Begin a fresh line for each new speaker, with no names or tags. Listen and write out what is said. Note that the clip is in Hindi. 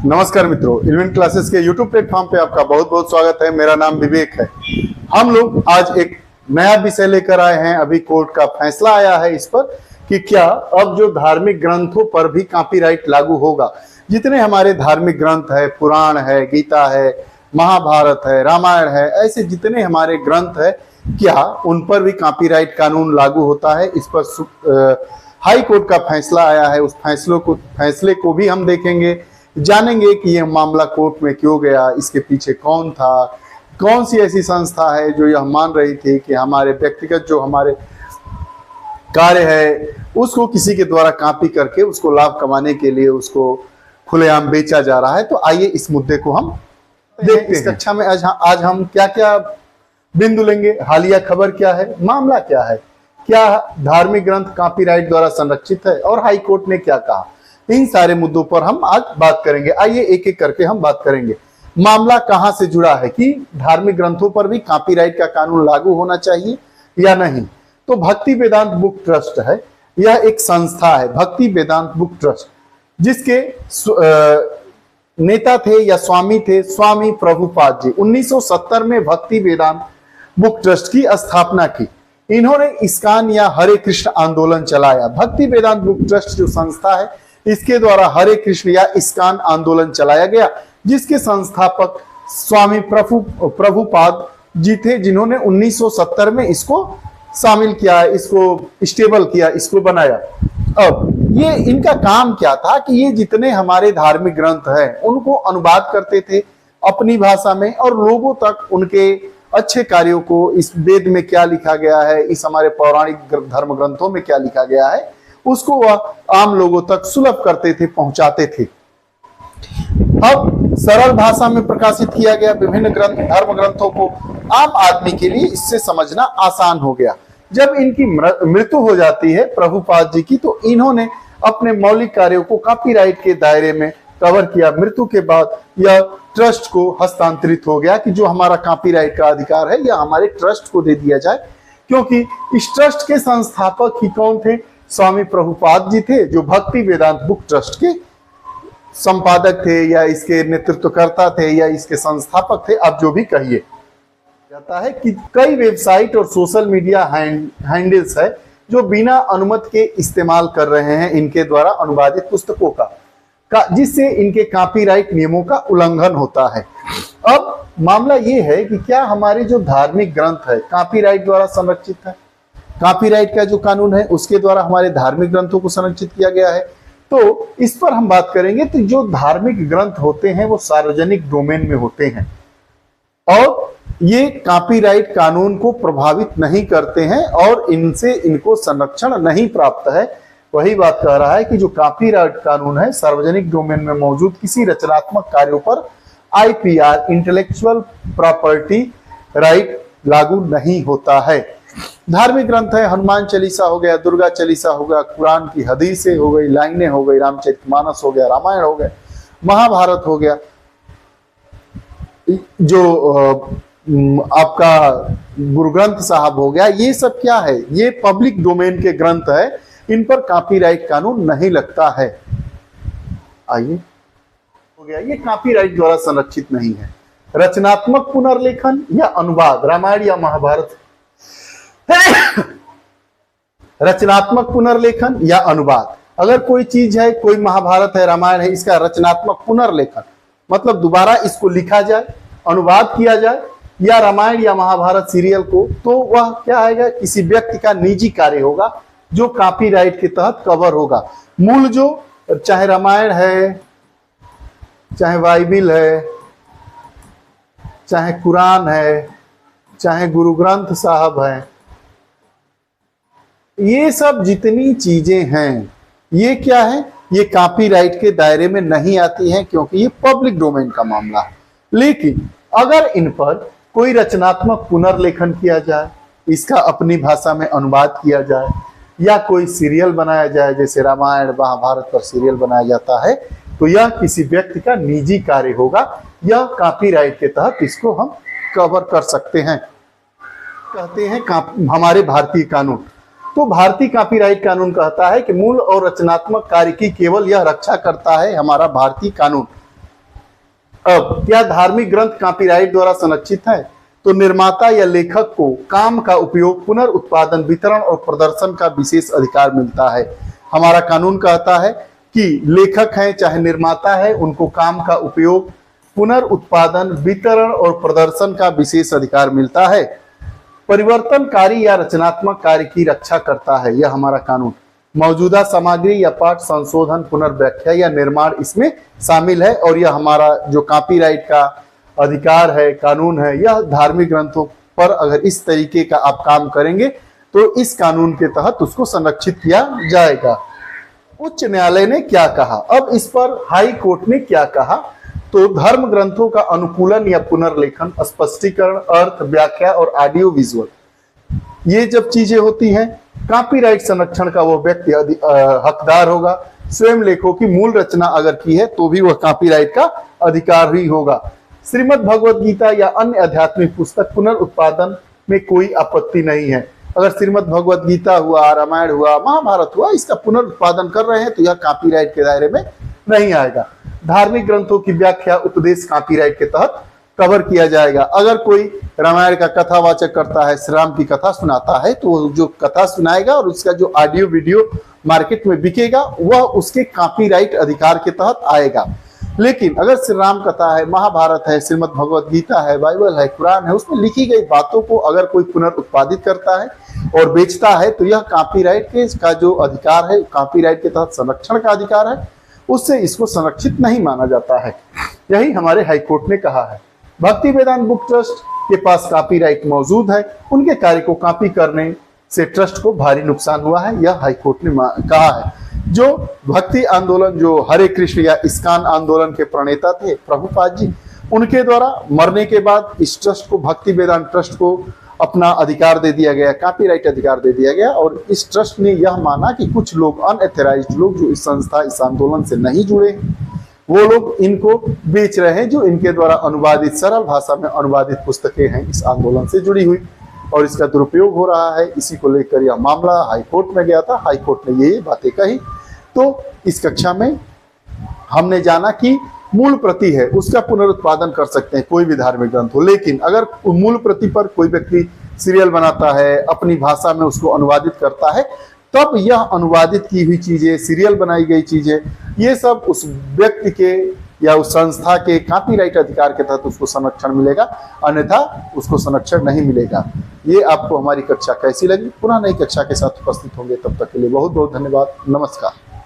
नमस्कार मित्रों, इलेवेंट क्लासेस के YouTube प्लेटफॉर्म पे आपका बहुत बहुत स्वागत है। मेरा नाम विवेक है। हम लोग आज एक नया विषय लेकर आए हैं। अभी कोर्ट का फैसला आया है इस पर कि क्या अब जो धार्मिक ग्रंथों पर भी कॉपीराइट लागू होगा। जितने हमारे धार्मिक ग्रंथ है, पुराण है, गीता है, महाभारत है, रामायण है, ऐसे जितने हमारे ग्रंथ है, क्या उन पर भी कॉपीराइट कानून लागू होता है। इस पर हाई कोर्ट का फैसला आया है। उस फैसले को भी हम देखेंगे, जानेंगे कि यह मामला कोर्ट में क्यों गया, इसके पीछे कौन था, कौन सी ऐसी संस्था है जो यह मान रही थी कि हमारे व्यक्तिगत जो हमारे कार्य है उसको किसी के द्वारा कॉपी करके उसको लाभ कमाने के लिए उसको खुलेआम बेचा जा रहा है। तो आइए इस मुद्दे को हम देखते हैं। इस कक्षा में आज हम क्या क्या बिंदु लेंगे, हालिया खबर क्या है, मामला क्या है, क्या धार्मिक ग्रंथ कॉपीराइट द्वारा संरक्षित है और हाई कोर्ट ने क्या कहा, इन सारे मुद्दों पर हम आज बात करेंगे। आइए एक एक करके हम बात करेंगे। मामला कहां से जुड़ा है कि धार्मिक ग्रंथों पर भी कॉपीराइट का कानून लागू होना चाहिए या नहीं। तो भक्ति वेदांत बुक ट्रस्ट है, यह एक संस्था है, भक्ति वेदांत बुक ट्रस्ट, जिसके नेता थे या स्वामी थे स्वामी प्रभुपाद जी। 1970 में भक्ति वेदांत बुक ट्रस्ट की स्थापना की। इन्होंने इस्कॉन या हरे कृष्ण आंदोलन चलाया। भक्ति वेदांत बुक ट्रस्ट जो संस्था है, इसके द्वारा हरे कृष्ण या इस्कॉन आंदोलन चलाया गया, जिसके संस्थापक स्वामी प्रभुपाद जी थे, जिन्होंने 1970 में इसको शामिल किया, इसको स्टेबल किया, इसको बनाया। अब ये इनका काम क्या था कि ये जितने हमारे धार्मिक ग्रंथ हैं उनको अनुवाद करते थे अपनी भाषा में और लोगों तक उनके अच्छे कार्यों को, इस वेद में क्या लिखा गया है, इस हमारे पौराणिक धर्म ग्रंथों में क्या लिखा गया है, उसको वह आम लोगों तक सुलभ करते थे, पहुंचाते थे। अब सरल भाषा में प्रकाशित किया गया विभिन्न धर्म ग्रंथों को आम आदमी के लिए इससे समझना आसान हो गया। जब इनकी मृत्यु हो जाती है प्रभुपाद जी की, तो इन्होंने अपने मौलिक कार्यों को कॉपीराइट के दायरे में कवर किया। मृत्यु के बाद यह ट्रस्ट को हस्तांतरित हो गया कि जो हमारा कॉपीराइट का अधिकार है यह हमारे ट्रस्ट को दे दिया जाए, क्योंकि इस ट्रस्ट के संस्थापक ही कौन थे? स्वामी प्रभुपाद जी थे, जो भक्ति वेदांत बुक ट्रस्ट के संपादक थे या इसके नेतृत्वकर्ता थे या इसके संस्थापक थे। अब जो भी कहिए जाता है कि कई वेबसाइट और सोशल मीडिया हैंडल्स है जो बिना अनुमति के इस्तेमाल कर रहे हैं इनके द्वारा अनुवादित पुस्तकों का जिससे इनके कॉपीराइट नियमों का उल्लंघन होता है। अब मामला ये है कि क्या हमारे जो धार्मिक ग्रंथ है कॉपीराइट द्वारा संरक्षित है? कॉपीराइट का जो कानून है उसके द्वारा हमारे धार्मिक ग्रंथों को संरक्षित किया गया है। तो इस पर हम बात करेंगे। तो जो धार्मिक ग्रंथ होते हैं वो सार्वजनिक डोमेन में होते हैं और ये कॉपीराइट कानून को प्रभावित नहीं करते हैं और इनसे इनको संरक्षण नहीं प्राप्त है। वही बात कह रहा है कि जो कॉपीराइट कानून है सार्वजनिक डोमेन में मौजूद किसी रचनात्मक कार्यों पर IPR इंटेलेक्चुअल प्रॉपर्टी राइट लागू नहीं होता है। धार्मिक ग्रंथ है, हनुमान चालीसा हो गया, दुर्गा चालीसा हो गया, कुरान की हदीसें हो गई, लाइनें हो गई, रामचरितमानस हो गया, रामायण हो गया, महाभारत हो गया, जो आपका गुरु ग्रंथ साहब हो गया, ये सब क्या है? ये पब्लिक डोमेन के ग्रंथ है, इन पर कॉपीराइट कानून नहीं लगता है। आइए हो गया, ये कॉपीराइट द्वारा संरक्षित नहीं है। रचनात्मक पुनर्लेखन या अनुवाद, रामायण या महाभारत रचनात्मक पुनर्लेखन या अनुवाद, अगर कोई चीज है, कोई महाभारत है, रामायण है, इसका रचनात्मक पुनर्लेखन मतलब दोबारा इसको लिखा जाए, अनुवाद किया जाए, या रामायण या महाभारत सीरियल को, तो वह क्या आएगा? किसी व्यक्ति का निजी कार्य होगा जो कॉपीराइट के तहत कवर होगा। मूल जो चाहे रामायण है, चाहे बाइबिल है, चाहे कुरान है, चाहे गुरु ग्रंथ साहब है, ये सब जितनी चीजें हैं ये क्या है? ये कॉपीराइट के दायरे में नहीं आती हैं, क्योंकि ये पब्लिक डोमेन का मामला है। लेकिन अगर इन पर कोई रचनात्मक पुनर्लेखन किया जाए, इसका अपनी भाषा में अनुवाद किया जाए, या कोई सीरियल बनाया जाए, जैसे रामायण महाभारत पर सीरियल बनाया जाता है, तो यह किसी व्यक्ति का निजी कार्य होगा। यह कॉपीराइट के तहत इसको हम कवर कर सकते हैं। कहते हैं हमारे भारतीय कानून, तो भारतीय कॉपीराइट कानून कहता है कि मूल और रचनात्मक कार्य की केवल यह रक्षा करता है हमारा भारतीय कानून। अब क्या धार्मिक ग्रंथ कॉपीराइट द्वारा संरक्षित है? तो निर्माता या लेखक को काम का उपयोग, पुनर्उत्पादन, वितरण और प्रदर्शन का विशेष अधिकार मिलता है। हमारा कानून कहता है कि लेखक हैं चाहे निर्माता है, उनको काम का उपयोग, पुनर्उत्पादन, वितरण और प्रदर्शन का विशेष अधिकार मिलता है। परिवर्तनकारी या रचनात्मक कार्य की रक्षा करता है यह हमारा कानून। मौजूदा सामग्री या पाठ संशोधन, पुनर्व्याख्या या निर्माण इसमें शामिल है। और यह हमारा जो कॉपीराइट का अधिकार है, कानून है, यह धार्मिक ग्रंथों पर अगर इस तरीके का आप काम करेंगे तो इस कानून के तहत उसको संरक्षित किया जाएगा। उच्च न्यायालय ने क्या कहा? अब इस पर हाई कोर्ट ने क्या कहा? तो धर्म ग्रंथों का अनुकूलन या पुनर्लेखन, स्पष्टीकरण, अर्थ, व्याख्या और ऑडियो विजुअल, ये जब चीजें होती हैं, कॉपीराइट संरक्षण का वो व्यक्ति हकदार होगा। स्वयं लेखों की मूल रचना अगर की है तो भी वह कॉपीराइट का अधिकार ही होगा। श्रीमद् भगवत गीता या अन्य आध्यात्मिक पुस्तक पुनर्उत्पादन में कोई आपत्ति नहीं है। अगर श्रीमद् भगवत गीता हुआ, रामायण हुआ, महाभारत हुआ, इसका पुनर्उत्पादन कर रहे हैं तो यह कॉपीराइट के दायरे में नहीं आएगा। धार्मिक ग्रंथों की व्याख्या, उपदेश कॉपीराइट के तहत कवर किया जाएगा। अगर कोई रामायण का कथावाचक करता है, श्री राम की कथा सुनाता है, तो जो कथा सुनाएगा और उसका जो ऑडियो वीडियो मार्केट में बिकेगा वह उसके कॉपीराइट अधिकार के तहत आएगा। लेकिन अगर श्री राम कथा है, महाभारत है, श्रीमद् भगवत गीता है, बाइबल है, कुरान है, उसमें लिखी गई बातों को अगर कोई पुनर्उत्पादित करता है और बेचता है तो यह कॉपीराइट के का जो अधिकार है, कॉपीराइट के तहत संरक्षण का अधिकार है, उससे इसको संरक्षित नहीं माना जाता है। यही हमारे हाईकोर्ट ने कहा है। भक्ति वेदांत बुक ट्रस्ट के पास कॉपीराइट मौजूद है, उनके कार्य को कॉपी करने से ट्रस्ट को भारी नुकसान हुआ है, यह हाईकोर्ट ने कहा है। जो भक्ति आंदोलन, जो हरे कृष्ण या इस्कॉन आंदोलन के प्रणेता थे प्रभुपाद जी, उनके द्वारा मरने के बाद इस ट्रस्ट को, भक्ति वेदांत ट्रस्ट को अपना अधिकार दे दिया गया, कॉपीराइट अधिकार दे दिया गया। और इस ट्रस्ट ने यह माना कि कुछ लोग, अनएथराइज्ड लोग जो इस संस्था, इस आंदोलन से नहीं जुड़े, वो लोग इनको बेच रहे हैं, जो इनके द्वारा अनुवादित, सरल भाषा में अनुवादित पुस्तकें हैं इस आंदोलन से जुड़ी हुई, और इसका दुरुपयोग हो रहा है। इसी को लेकर यह मामला हाईकोर्ट में गया था। हाईकोर्ट ने ये बातें कही। तो इस कक्षा में हमने जाना कि मूल प्रति है उसका पुनरुत्पादन कर सकते हैं कोई भी धार्मिक ग्रंथ हो, लेकिन अगर मूल प्रति पर कोई व्यक्ति सीरियल बनाता है, अपनी भाषा में उसको अनुवादित करता है, तब यह अनुवादित की हुई चीजें, सीरियल बनाई गई चीजें, ये सब उस व्यक्ति के या उस संस्था के कॉपीराइट अधिकार के तहत उसको संरक्षण मिलेगा, अन्यथा उसको संरक्षण नहीं मिलेगा। ये आपको हमारी कक्षा कैसी लगी? पुनः नई कक्षा के साथ उपस्थित होंगे, तब तक के लिए बहुत बहुत धन्यवाद। नमस्कार।